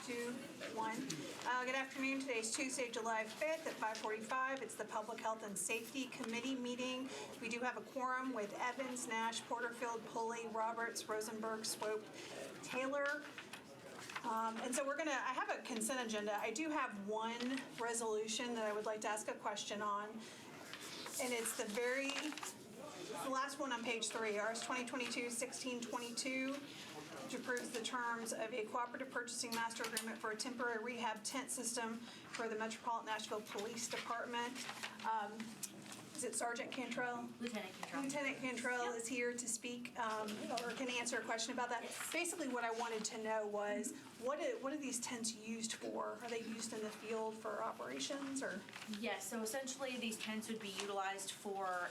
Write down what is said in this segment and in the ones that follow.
2, 1. Good afternoon. Today is Tuesday, July 5th at 5:45. It's the Public Health and Safety Committee meeting. We do have a quorum with Evans, Nash, Porterfield, Pulley, Roberts, Rosenberg, Swope, Taylor. And so I have a consent agenda. I do have one resolution that I would like to ask a question on. And it's the last one on page 3, RS 2022-1622, which approves the terms of a cooperative purchasing master agreement for a temporary rehab tent system for the Metropolitan Nashville Police Department. Is it Sergeant Cantrell? Lieutenant Cantrell. Lieutenant Cantrell is here to speak or can answer a question about that. Yes. Basically, what I wanted to know was, what are these tents used for? Are they used in the field for operations or? Yes, so essentially these tents would be utilized for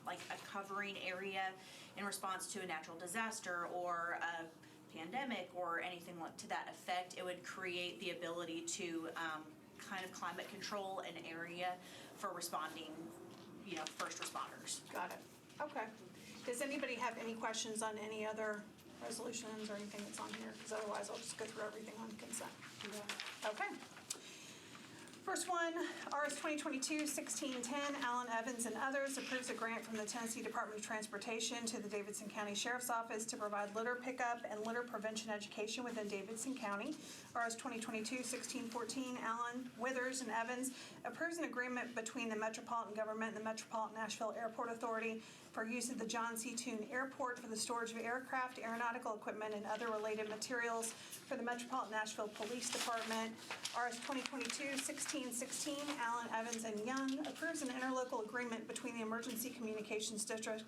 like a covering area in response to a natural disaster or a pandemic or anything to that effect. It would create the ability to kind of climate control an area for responding, first responders. Got it. Okay. Does anybody have any questions on any other resolutions or anything that's on here? Because otherwise I'll just go through everything on consent. Okay. First one, RS 2022-1610, Alan Evans and others approves a grant from the Tennessee Department of Transportation to the Davidson County Sheriff's Office to provide litter pickup and litter prevention education within Davidson County. RS 2022-1614, Alan Withers and Evans approves an agreement between the Metropolitan Government and the Metropolitan Nashville Airport Authority for use of the John C. Toon Airport for the storage of aircraft, aeronautical equipment, and other related materials for the Metropolitan Nashville Police Department. RS 2022-1616, Allen, Evans, and Young approves an interlocal agreement between the Emergency Communications District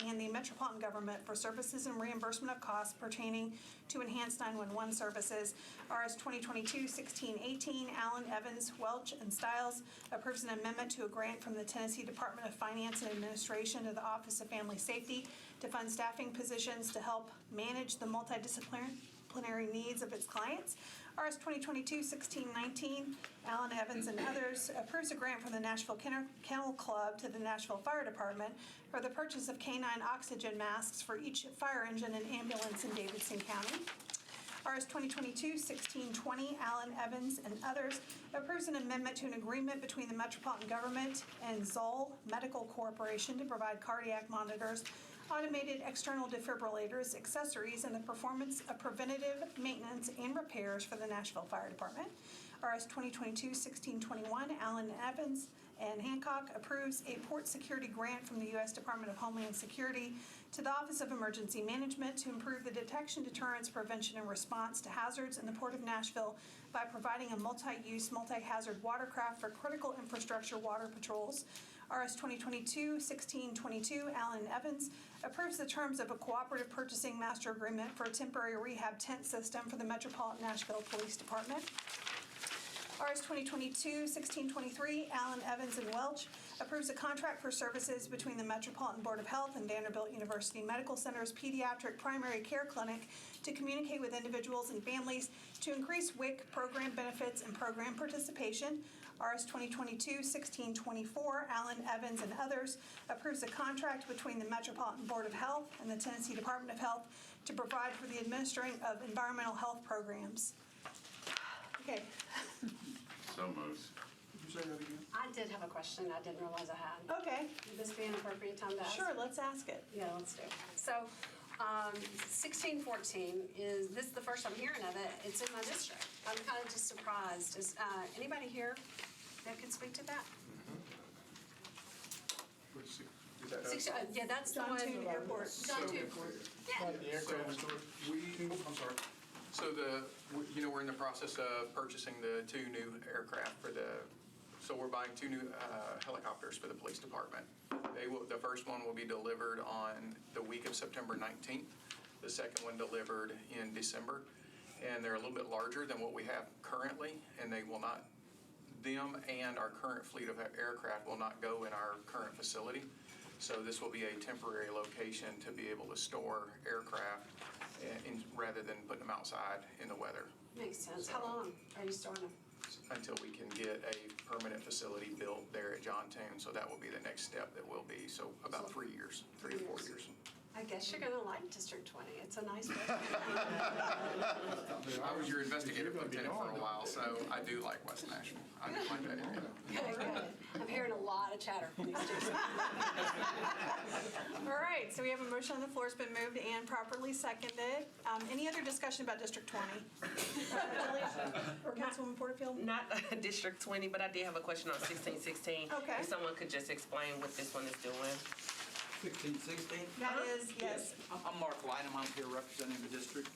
and the Metropolitan Government for services and reimbursement of costs pertaining to enhanced 911 services. RS 2022-1618, Allen, Evans, Welch, and Stiles approves an amendment to a grant from the Tennessee Department of Finance and Administration to the Office of Family Safety to fund staffing positions to help manage the multidisciplinary needs of its clients. RS 2022-1619, Allen, Evans, and others approves a grant from the Nashville Kennel Club to the Nashville Fire Department for the purchase of canine oxygen masks for each fire engine and ambulance in Davidson County. RS 2022-1620, Allen, Evans, and others approves an amendment to an agreement between the Metropolitan Government and Zoll Medical Corporation to provide cardiac monitors, automated external defibrillators, accessories, and the performance of preventative maintenance and repairs for the Nashville Fire Department. RS 2022-1621, Allen, Evans, and Hancock approves a port security grant from the U.S. Department of Homeland Security to the Office of Emergency Management to improve the detection, deterrence, prevention, and response to hazards in the Port of Nashville by providing a multi-use, multi-hazard watercraft for critical infrastructure water patrols. RS 2022-1622, Allen Evans approves the terms of a cooperative purchasing master agreement for a temporary rehab tent system for the Metropolitan Nashville Police Department. RS 2022-1623, Allen, Evans, and Welch approves a contract for services between the Metropolitan Board of Health and Vanderbilt University Medical Center's Pediatric Primary Care Clinic to communicate with individuals and families to increase WIC program benefits and program participation. RS 2022-1624, Allen, Evans, and others approves a contract between the Metropolitan Board of Health and the Tennessee Department of Health to provide for the administering of environmental health programs. Okay. So moved. Could you say that again? I did have a question I didn't realize I had. Okay. Would this be an appropriate time to ask? Sure, let's ask it. Yeah, let's do it. So, 1614, is this the first I'm hearing of it? It's in my district. I'm kind of just surprised. Is anybody here that could speak to that? Is that us? Yeah, that's the John one. Toon Airport. John Toon. Yeah. The aircraft storage. I'm sorry. So we're in the process of purchasing the 2 new aircraft so we're buying 2 new helicopters for the police department. The first one will be delivered on the week of September 19th, the second one delivered in December, and they're a little bit larger than what we have currently, and them and our current fleet of aircraft will not go in our current facility. So this will be a temporary location to be able to store aircraft rather than putting them outside in the weather. Makes sense. How long are you storing them? Until we can get a permanent facility built there at John Toon. So that will be the next step that will be. So about 3 years, 3 to 4 years. I guess you're gonna like District 20. It's a nice place. I was your investigative lieutenant for a while, so I do like West Nashville. I do like that area. Good. I'm hearing a lot of chatter from these two. All right, so we have a motion on the floor. It's been moved and properly seconded. Any other discussion about District 20? Julie or Councilwoman Porterfield? Not District 20, but I did have a question on 1616. Okay. If someone could just explain what this one is doing. 1616? That is, yes. I'm Mark Lynham, I'm here representing the district.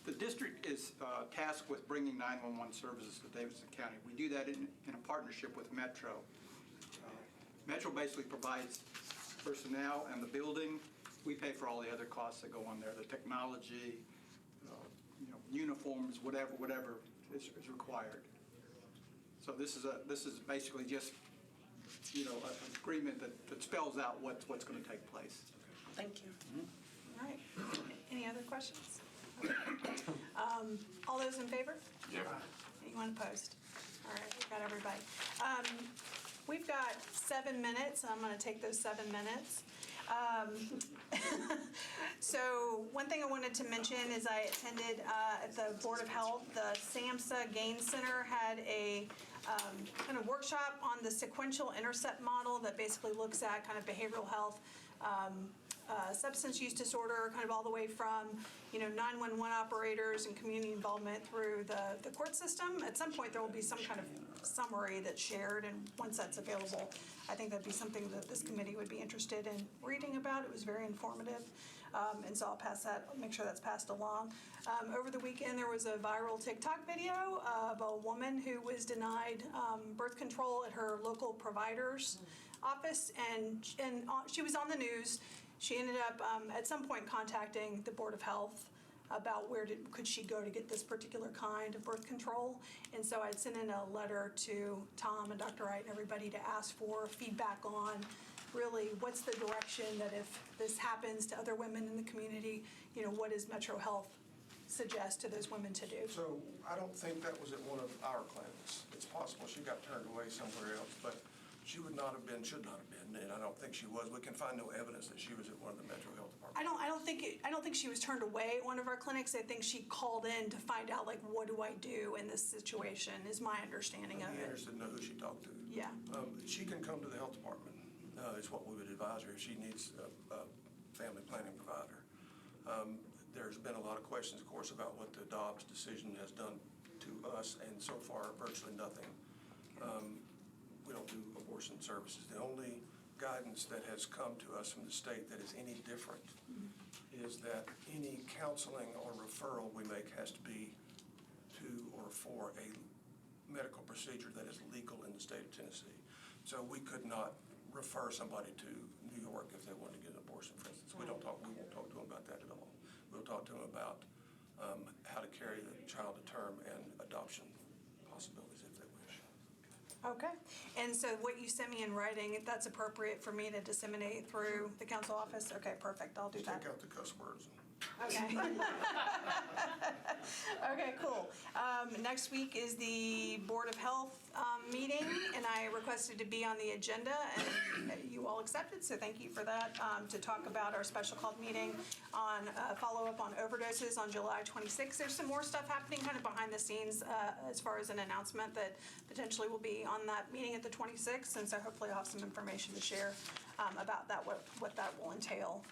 The district is tasked with bringing 911 services to Davidson County. We do that in a partnership with Metro. Metro basically provides personnel and the building. We pay for all the other costs that go on there, the technology, uniforms, whatever is required. So this is basically just an agreement that spells out what's going to take place. Thank you. All right. Any other questions? Okay. All those in favor? Yeah. Anyone opposed? All right, we've got everybody. We've got 7 minutes. I'm going to take those 7 minutes. So one thing I wanted to mention is I attended at the Board of Health, the SAMHSA Gain Center had a kind of workshop on the sequential intercept model that basically looks at kind of behavioral health, substance use disorder, kind of all the way from 911 operators and community involvement through the court system. At some point there will be some kind of summary that's shared, and once that's available, I think that'd be something that this committee would be interested in reading about. It was very informative, and so I'll pass that, make sure that's passed along. Over the weekend there was a viral TikTok video of a woman who was denied birth control at her local provider's office, and she was on the news. She ended up at some point contacting the Board of Health about could she go to get this particular kind of birth control. And so I'd sent in a letter to Tom and Dr. Wright and everybody to ask for feedback on really what's the direction that if this happens to other women in the community, what does Metro Health suggest to those women to do? So I don't think that was at one of our clinics. It's possible she got turned away somewhere else, but she should not have been, and I don't think she was. We can find no evidence that she was at one of the Metro Health Departments. I don't think she was turned away at one of our clinics. I think she called in to find out, like, what do I do in this situation, is my understanding of I'd be it. interested to know who she talked to. Yeah. She can come to the health department. It's what we would advise her if she needs a family planning provider. There's been a lot of questions, of course, about what the Dobbs decision has done to us, and so far, virtually nothing. We don't do abortion services. The only guidance that has come to us from the state that is any different is that any counseling or referral we make has to be to or for a medical procedure that is legal in the state of Tennessee. So we could not refer somebody to New York if they wanted to get an abortion, for instance. We won't talk to them about that at all. We'll talk to them about how to carry the child to term and adoption possibilities if they wish. Okay. And so what you sent me in writing, if that's appropriate for me to disseminate through the council office? Okay, perfect. I'll do Just that. take out the cuss words. Okay. Okay, cool. Next week is the Board of Health meeting, and I requested to be on the agenda, and you all accepted, so thank you for that, to talk about our special called meeting on follow-up on overdoses on July 26th. There's some more stuff happening kind of behind the scenes as far as an announcement that potentially will be on that meeting at the 26th, and so hopefully I'll have some information to share about that, what that will entail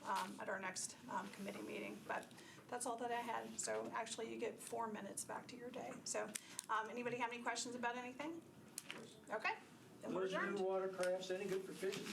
at our next committee meeting. But that's all that I had. So actually you get 4 minutes back to your day. So anybody have any questions about anything? Okay. Then we're Those adjourned. new watercrafts any good for fishing?